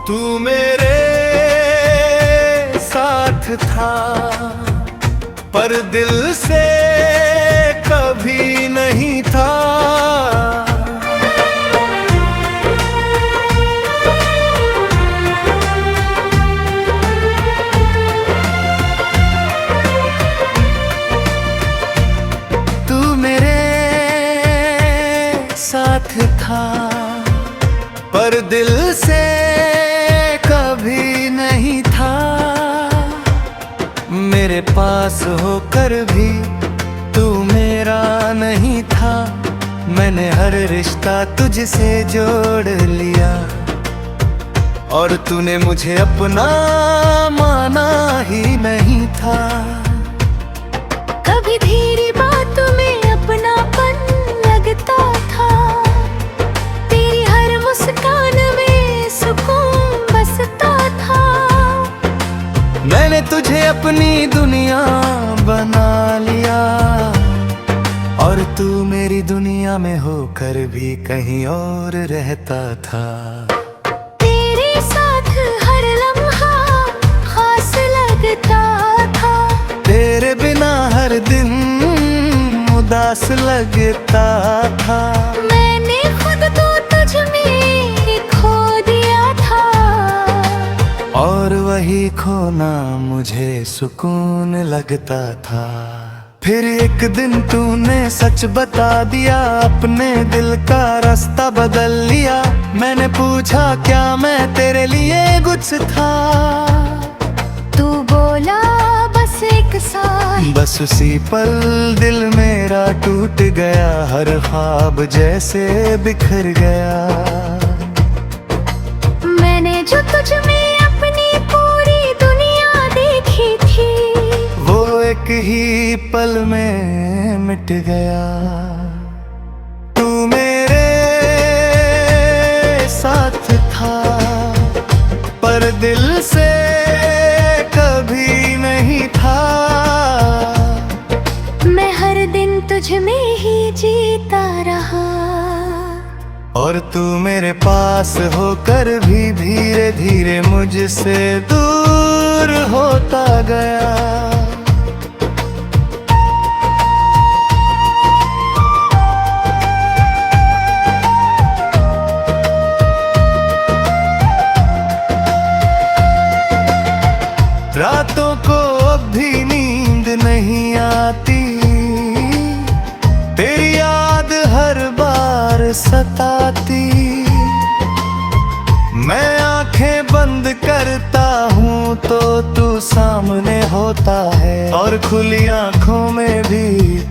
तू मेरे साथ था पर दिल से कभी नहीं था। तू मेरे साथ था पर दिल से कभी नहीं था। मेरे पास होकर भी तू मेरा नहीं था। मैंने हर रिश्ता तुझसे जोड़ लिया और तूने मुझे अपना माना ही नहीं था। कभी धीरे बातों में अपनापन लगता था। तेरी हर मुस्कान में सुकून बसता था। मैंने तुझे अपनी दुनिया बना लिया और तू मेरी दुनिया में होकर भी कहीं और रहता था। तेरे साथ हर लम्हा खास लगता था। तेरे बिना हर दिन उदास लगता था। मैंने खुद तो तुझ में खो दिया था और वही खोना मुझे सुकून लगता था। फिर एक दिन तूने सच बता दिया, अपने दिल का रास्ता बदल लिया। मैंने पूछा क्या मैं तेरे लिए कुछ था। तू बोला बस एक साथ। बस उसी पल दिल मेरा टूट गया, हर ख्वाब जैसे बिखर गया। मैंने जो तुझ में अपनी पूरी दुनिया देखी थी, वो एक ही पल में मिट गया। तू मेरे साथ था पर दिल से कभी नहीं था। मैं हर दिन तुझ में ही जीता रहा और तू मेरे पास होकर भी धीरे धीरे मुझसे दूर होता गया। रातों को अब भी नींद नहीं आती, तेरी याद हर बार सताती। मैं आंखें बंद करता हूँ तो तू सामने होता है और खुली आंखों में भी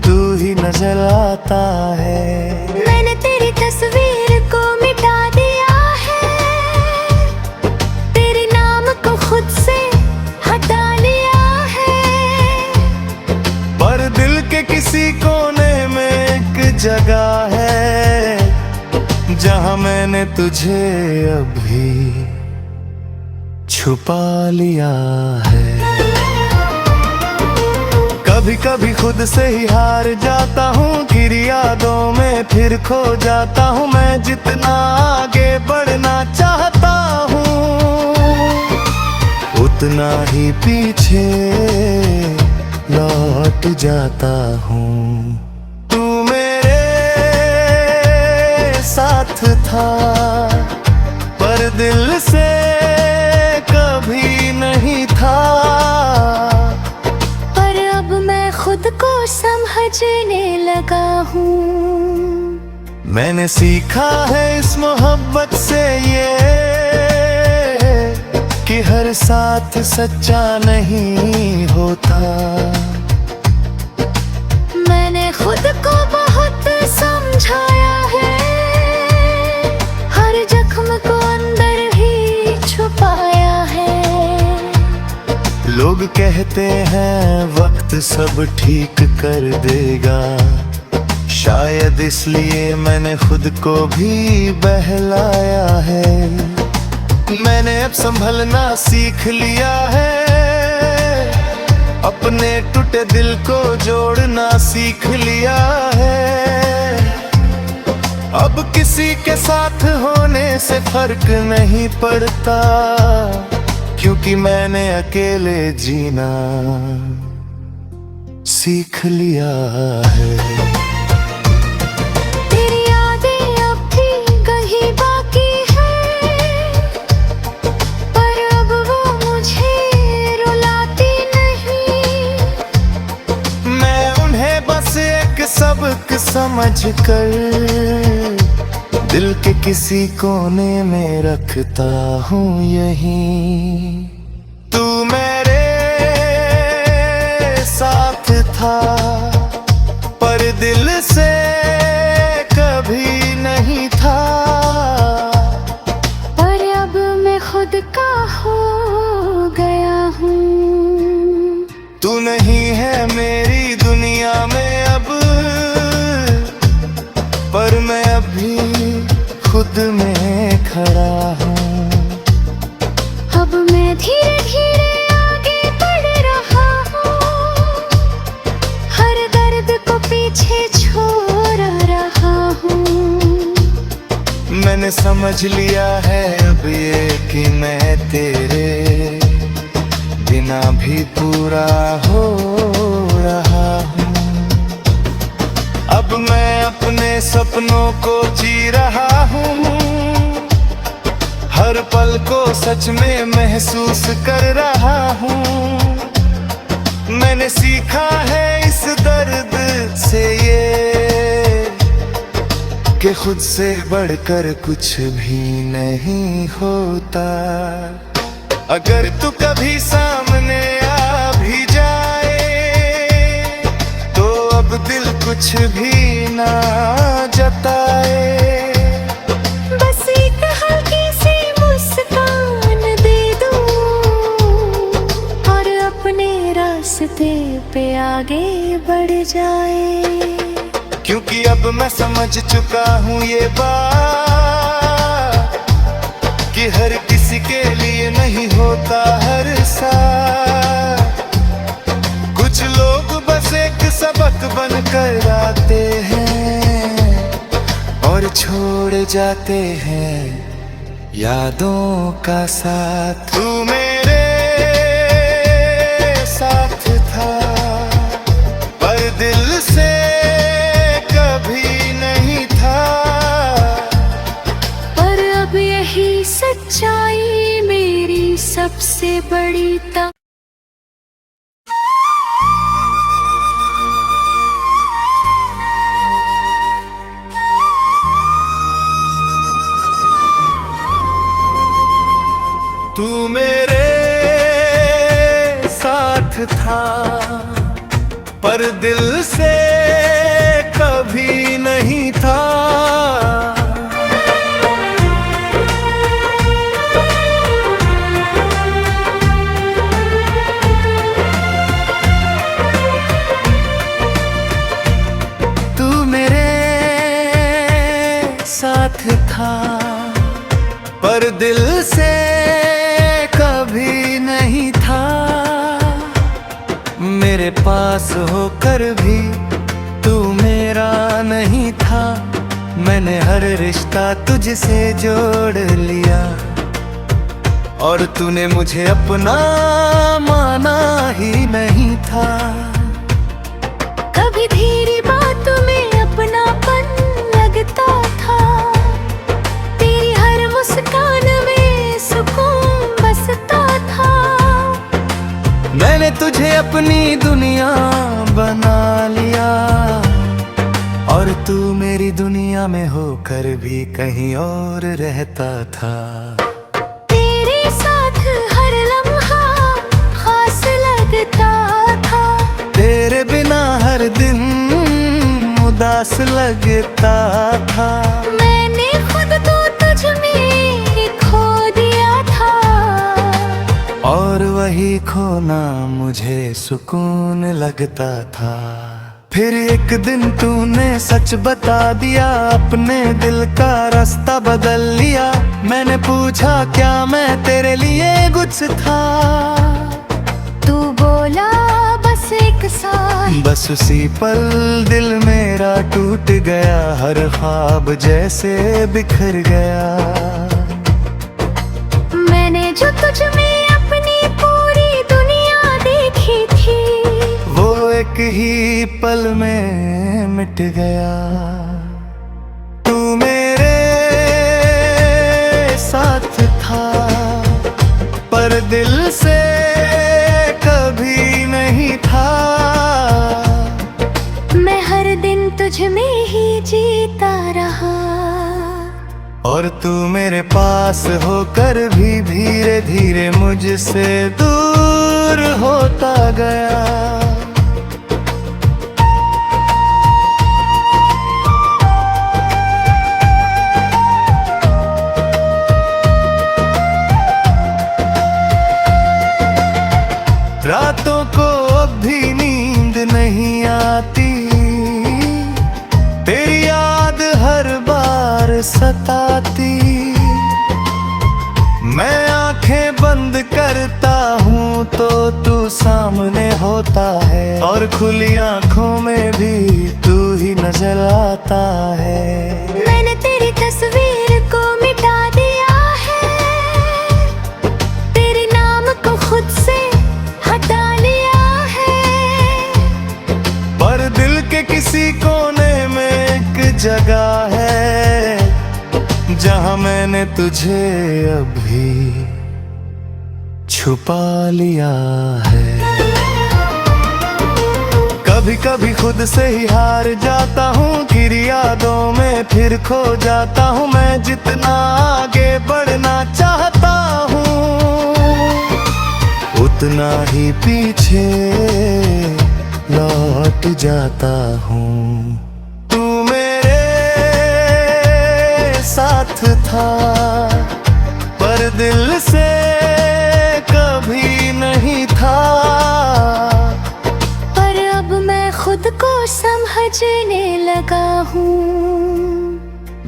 तू ही नजर आता है। मैंने तेरी तस्वीर को मिटा दिया है, तेरे नाम को खुद से हटा लिया है। पर दिल के किसी कोने में एक जगह है जहां मैंने तुझे अभी छुपा लिया है। कभी कभी खुद से ही हार जाता हूँ, फिर यादों में फिर खो जाता हूँ। मैं जितना आगे बढ़ना चाहता हूँ उतना ही पीछे लौट जाता हूँ। तू मेरे साथ था पर दिल से कभी नहीं था। पर अब मैं खुद को समझने लगा हूँ। मैंने सीखा है इस मोहब्बत से ये कि हर साथ सच्चा नहीं होता। मैंने खुद को बहुत समझाया है, हर जख्म को अंदर ही छुपाया है। लोग कहते हैं वक्त सब ठीक कर देगा, शायद इसलिए मैंने खुद को भी बहलाया है। मैंने अब संभलना सीख लिया है, अपने टूटे दिल को जोड़ना सीख लिया है। अब किसी के साथ होने से फर्क नहीं पड़ता, क्योंकि मैंने अकेले जीना सीख लिया है। तेरी यादें अब भी कहीं बाकी है, पर अब वो मुझे रुलाती नहीं। मैं उन्हें बस एक सबक समझ कर दिल के किसी कोने में रखता हूँ यहीं। तू मेरे साथ था पर दिल से कभी नहीं था, पर अब मैं खुद का हो गया हूँ। तू नहीं है मेरी दुनिया में अब, पर मैं अभी खुद में खड़ा हूँ। अब मैं धीरे धीरे आगे बढ़ रहा हूँ, हर दर्द को पीछे छोड़ रहा हूँ। मैंने समझ लिया है अब ये कि मैं तेरे बिना भी पूरा हो रहा हूँ। अब मैं अपने सपनों को जी रहा हूँ, हर पल को सच में महसूस कर रहा हूँ। मैंने सीखा है इस दर्द से ये कि खुद से बढ़कर कुछ भी नहीं होता। अगर तू कभी सामने आ भी जाए तो अब दिल कुछ भी ना जताए। बस एक हल्की सी मुस्कान दे दूं और अपने रास्ते पे आगे बढ़ जाए। क्योंकि अब मैं समझ चुका हूँ ये बात कि हर किसी के लिए नहीं होता हर साथ। कुछ लोग बस एक सबक बनकर आते हैं और छोड़ जाते हैं यादों का साथ। तू मेरे साथ था पर दिल से कभी नहीं था, पर अब यही सच्चाई मेरी सबसे बड़ी ताकत। तू मेरे साथ था पर दिल से कभी नहीं था। तू मेरे साथ था पर दिल से कभी नहीं था। मेरे पास होकर भी तू मेरा नहीं था। मैंने हर रिश्ता तुझसे जोड़ लिया और तूने मुझे अपना माना ही नहीं था। कभी तेरी बातों में अपनापन लगता था, तेरी हर मुस्कान में सुकून बसता था। मैंने तुझे अपनी दुनिया बना लिया और तू मेरी दुनिया में होकर भी कहीं और रहता था। तेरे साथ हर लम्हा खास लगता था, तेरे बिना हर दिन उदास लगता था। मैंने खुद तो तुझ में खो दिया था, और वही खोना मुझे सुकून लगता था। फिर एक दिन तूने सच बता दिया, अपने दिल का रास्ता बदल लिया। मैंने पूछा क्या मैं तेरे लिए कुछ था, तू बोला बस एक साथ बस उसी पल दिल मेरा टूट गया, हर ख्वाब जैसे बिखर गया। मैंने जो तुझ में अपनी पूरी दुनिया देखी थी, वो एक ही पल में मिट गया। तू मेरे साथ था पर दिल से कभी नहीं था। मैं हर दिन तुझ में ही जीता रहा, और तू मेरे पास होकर भी धीरे धीरे मुझसे दूर होता गया। रातों को अब भी नींद नहीं आती, तेरी याद हर बार सताती। मैं आंखें बंद करता हूँ तो तू सामने होता है, और खुली आंखों में भी तू ही नजर आता है। मैंने तेरी तस्वीर को मिटा दिया है, तेरे नाम को खुद से हटा लिया है। पर दिल के किसी कोने में एक जगह है, जहां मैंने तुझे अभी छुपा लिया है। कभी कभी खुद से ही हार जाता हूँ, फिर यादों में फिर खो जाता हूँ। मैं जितना आगे बढ़ना चाहता हूँ, उतना ही पीछे लौट जाता हूँ। तू मेरे साथ था पर दिल से कभी नहीं था। पर अब मैं खुद को समझने लगा हूँ।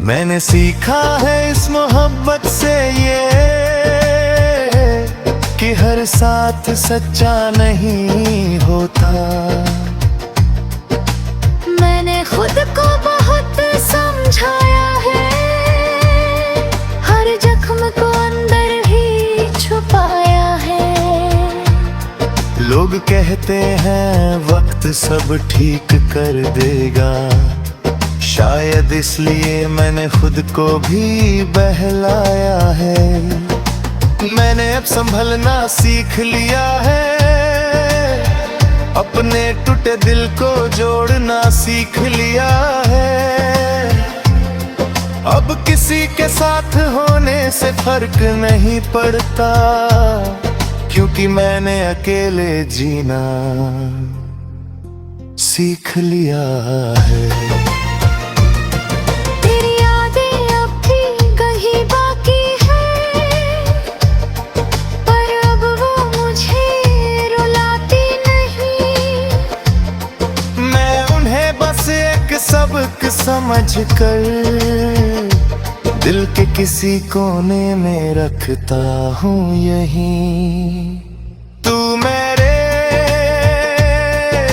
मैंने सीखा है इस मोहब्बत से ये, कि हर साथ सच्चा नहीं होता। मैंने खुद को बहुत समझाया है, हर जख्म को अंदर ही छुपाया है। लोग कहते हैं वक्त सब ठीक कर देगा, शायद इसलिए मैंने खुद को भी बहलाया है। मैंने अब संभलना सीख लिया है, अपने टूटे दिल को जोड़ना सीख लिया है। अब किसी के साथ होने से फर्क नहीं पड़ता, क्योंकि मैंने अकेले जीना सीख लिया है। तेरी यादें अब भी कहीं बाकी है, पर अब वो मुझे रुलाती नहीं। मैं उन्हें बस एक सबक समझ कर दिल के किसी कोने में रखता हूँ यहीं। तू मेरे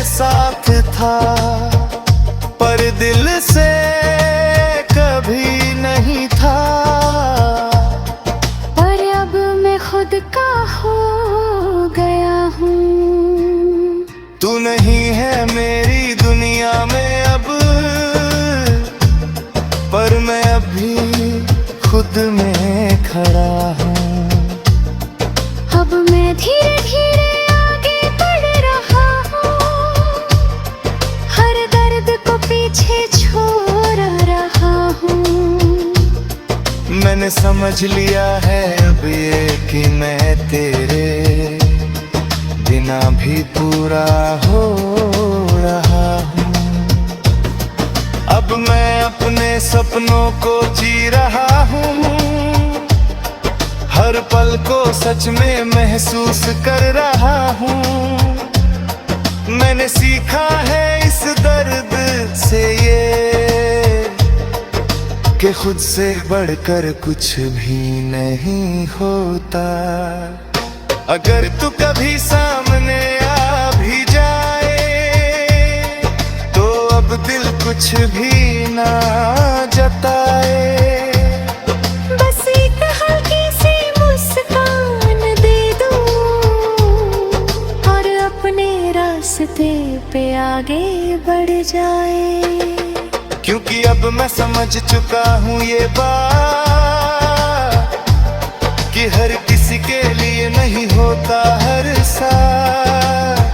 साथ था पर दिल से कभी नहीं था। पर अब मैं खुद का हो गया हूँ। तू नहीं है मेरी दुनिया में अब, पर मैं अभी खुद में खड़ा हूँ। अब मैं धीरे धीरे आगे बढ़ रहा हूँ, हर दर्द को पीछे छोड़ रहा हूँ। मैंने समझ लिया है अब ये कि मैं तेरे बिना भी पूरा हो रहा हूँ। अब मैं अपने सपनों को जी रहा हूँ, हर पल को सच में महसूस कर रहा हूँ। मैंने सीखा है इस दर्द से ये, कि खुद से बढ़कर कुछ भी नहीं होता। अगर तू कभी सामने आ भी जाए कुछ भी ना जताए, बस एक हल्की सी मुस्कान दे दो और अपने रास्ते पे आगे बढ़ जाए। क्योंकि अब मैं समझ चुका हूँ ये बात कि हर किसी के लिए नहीं होता हर साथ।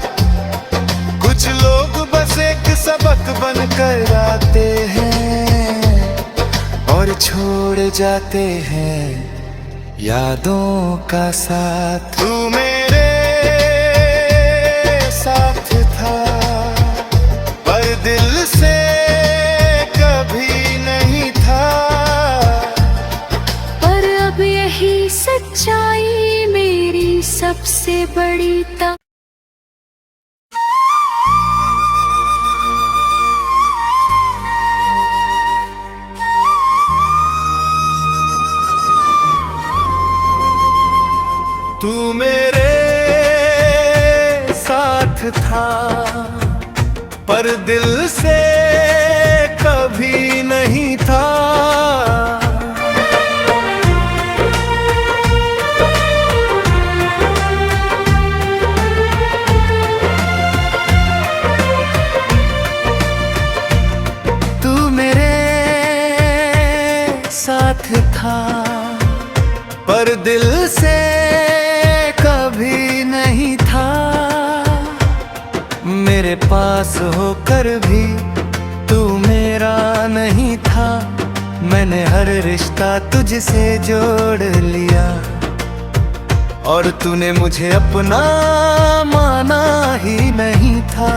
कुछ लोग बस एक सबक बनकर आते हैं और छोड़ जाते हैं यादों का साथ। तू मेरे साथ था पर दिल से कभी नहीं था, पर अब यही सच्चाई मेरी सबसे बड़ी तू मेरे साथ था पर दिल से कभी नहीं था। तू मेरे साथ था पर दिल से कभी नहीं था। मेरे पास होकर भी तू मेरा नहीं था। मैंने हर रिश्ता तुझसे जोड़ लिया और तूने मुझे अपना माना ही नहीं था।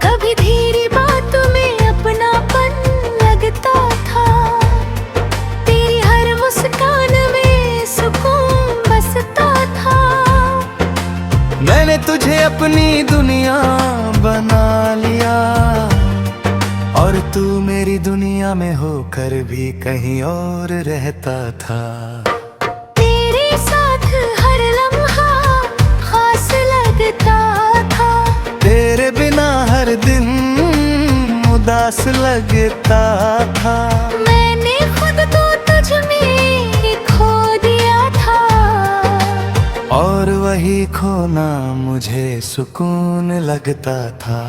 कभी धीरे बातों में अपनापन लगता था, तेरी हर मुस्कान में सुकून बसता था। मैंने तुझे अपनी दुनिया बना लिया और तू मेरी दुनिया में होकर भी कहीं और रहता था। तेरे साथ हर लम्हा खास लगता था, तेरे बिना हर दिन उदास लगता था। मैंने खुद को तुझ में खो दिया था और वही खोना मुझे सुकून लगता था।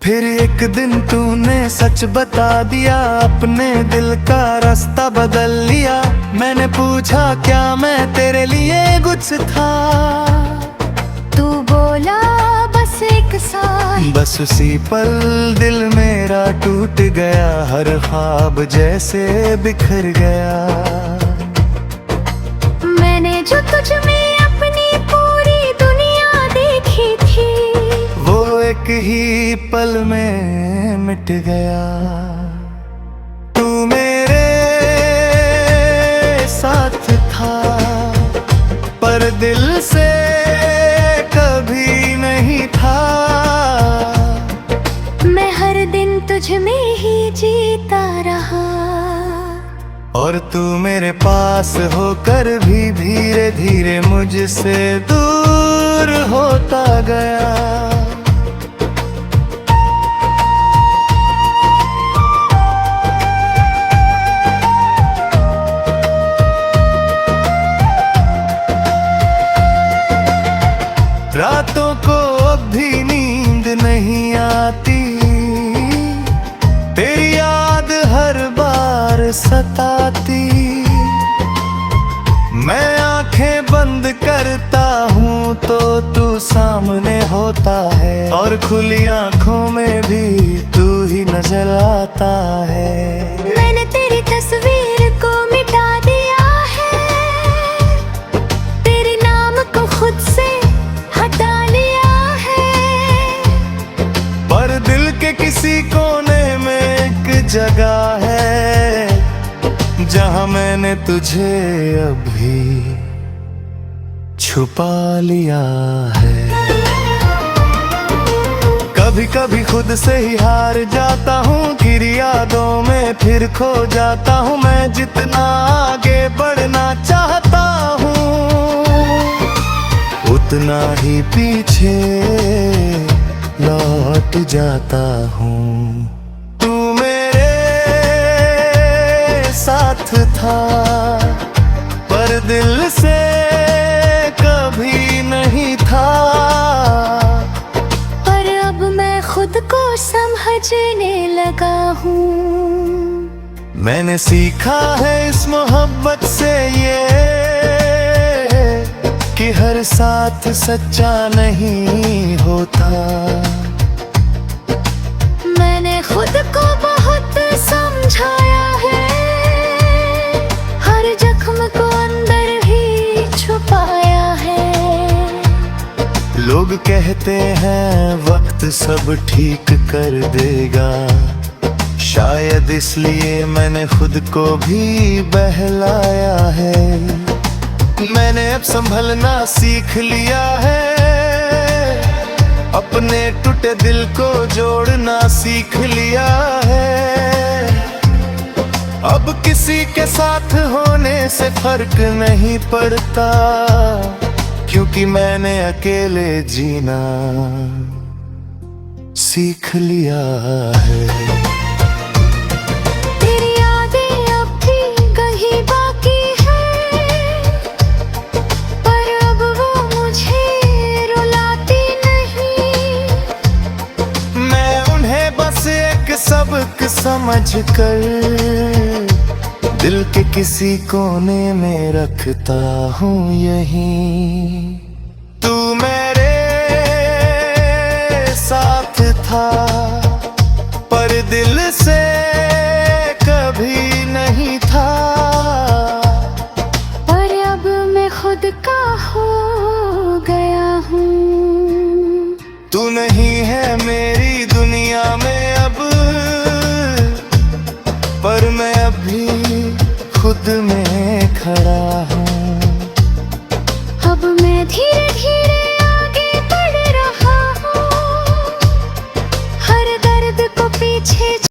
फिर एक दिन तूने सच बता दिया, अपने दिल का रास्ता बदल लिया। मैंने पूछा क्या मैं तेरे लिए कुछ था, तू बोला बस एक साथ। बस उसी पल दिल मेरा टूट गया, हर ख्वाब जैसे बिखर गया। मैंने जो तुझ में अपनी पूरी दुनिया देखी थी, वो एक ही पल में मिट गया। तू मेरे साथ था पर दिल से कभी नहीं था। मैं हर दिन तुझ में ही जीता रहा और तू मेरे पास होकर भी धीरे धीरे मुझसे दूर होता गया। रातों को अब भी नींद नहीं आती, तेरी याद हर बार सताती। मैं आंखें बंद करता हूँ तो तू सामने होता है और खुली आंखों में भी तू ही नजर आता है। मैंने तेरी तस्वीर को मिटा दिया है, तेरे नाम को खुद से हटा लिया है। पर दिल के किसी कोने में एक जगह है जहाँ मैंने तुझे अभी छुपा लिया है। कभी कभी खुद से ही हार जाता हूँ, फिर यादों में फिर खो जाता हूँ। मैं जितना आगे बढ़ना चाहता हूँ उतना ही पीछे लौट जाता हूँ। तू मेरे साथ था पर दिल से कभी नहीं था। पर अब मैं खुद को समझने लगा हूँ। मैंने सीखा है इस मोहब्बत से ये कि हर साथ सच्चा नहीं होता। मैंने खुद को बहुत समझाया है, हर जख्म को अंदर ही छुपाया है। लोग कहते हैं वक्त सब ठीक कर देगा, शायद इसलिए मैंने खुद को भी बहलाया है। मैंने अब संभलना सीख लिया है, अपने टूटे दिल को जोड़ना सीख लिया है। अब किसी के साथ होने से फर्क नहीं पड़ता, क्योंकि मैंने अकेले जीना सीख लिया है। तेरी यादें अब भी कहीं बाकी है, पर अब वो मुझे रुलाती नहीं। मैं उन्हें बस एक सबक समझ कर दिल के किसी कोने में रखता हूँ यहीं। तू मेरे साथ था पर दिल से कभी नहीं था। पर अब मैं खुद का हो गया हूँ। तू नहीं है मेरी दुनिया में अब, पर मैं अभी खुद में खड़ा हूँ। अब मैं धीरे धीरे